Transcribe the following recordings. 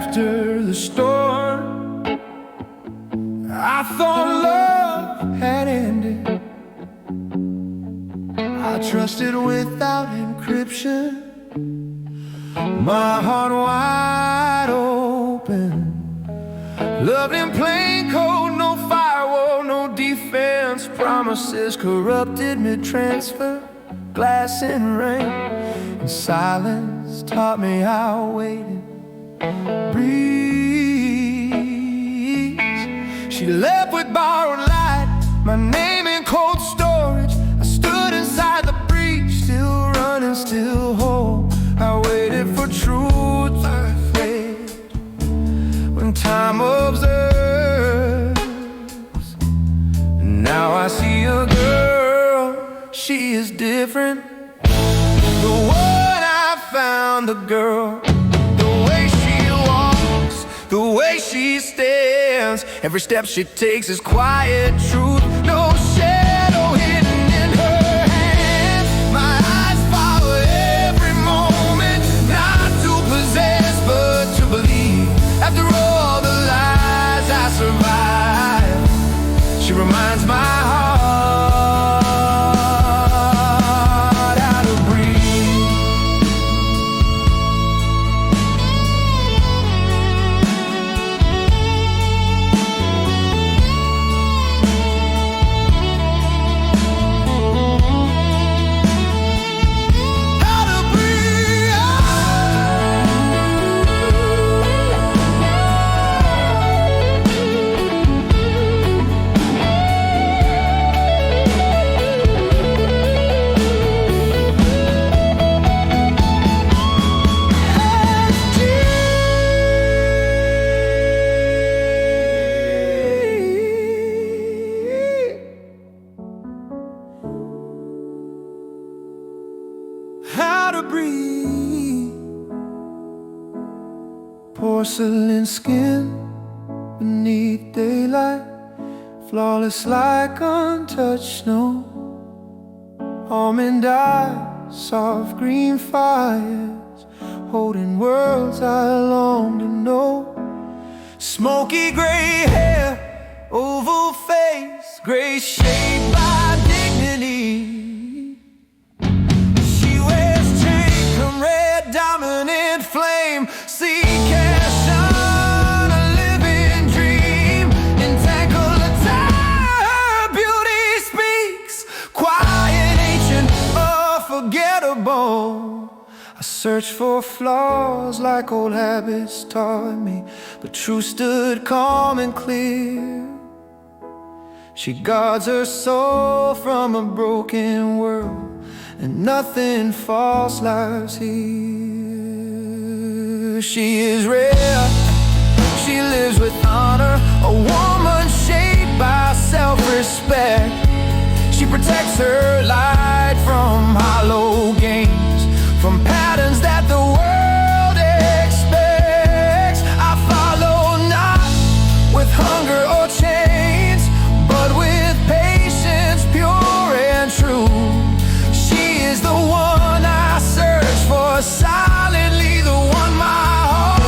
after the storm. I thought love had ended. I trusted without encryption, my heart wide open. Loved in plain code, no firewall, no defense. Promises corrupted mid-transfer, glass and rain. And silence taught me how waiting breathes. She left with borrowed light, my name in cold storage. I stood inside the breach, still running, still whole. I waited for truth to fade when time observes. Now I see a girl, she is different. The one I found, the girl, the way she walks, the way she stands. Every step she takes is quiet truth, no shadow hidden in her hands. My eyes follow every moment, not to possess but to believe. After all the lies I survived, she reminds my heart how to breathe. How to breathe. How to breathe. Porcelain skin beneath daylight, flawless like untouched snow. Almond eyes, soft green fires, holding worlds I long to know. Smoky gray hair, oval face, grace shaped by dignity. Red dominant flame, see cash on a living dream. Entangled attire, beauty speaks, quiet, ancient, unforgettable. I searched for flaws like old habits taught me, but truth stood calm and clear. She guards her soul from a broken world, and nothing false lies here. She is rare, she lives with honor, a woman shaped by self-respect. She protects her light from hollow gains, from patterns that the world expects. I follow not with hunger or chains, but with patience pure and true. Is the one I search for silently, the one my heart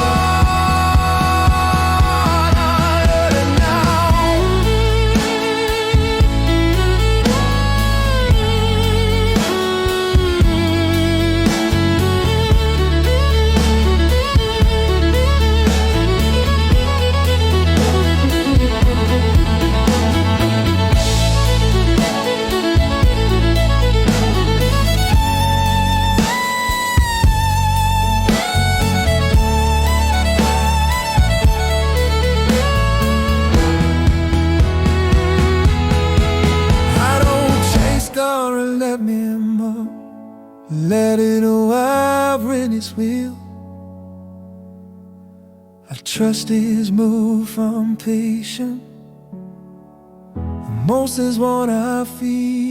unheard now. Let me more, let it over in His will. I trust His move from patient. The most is what I feel.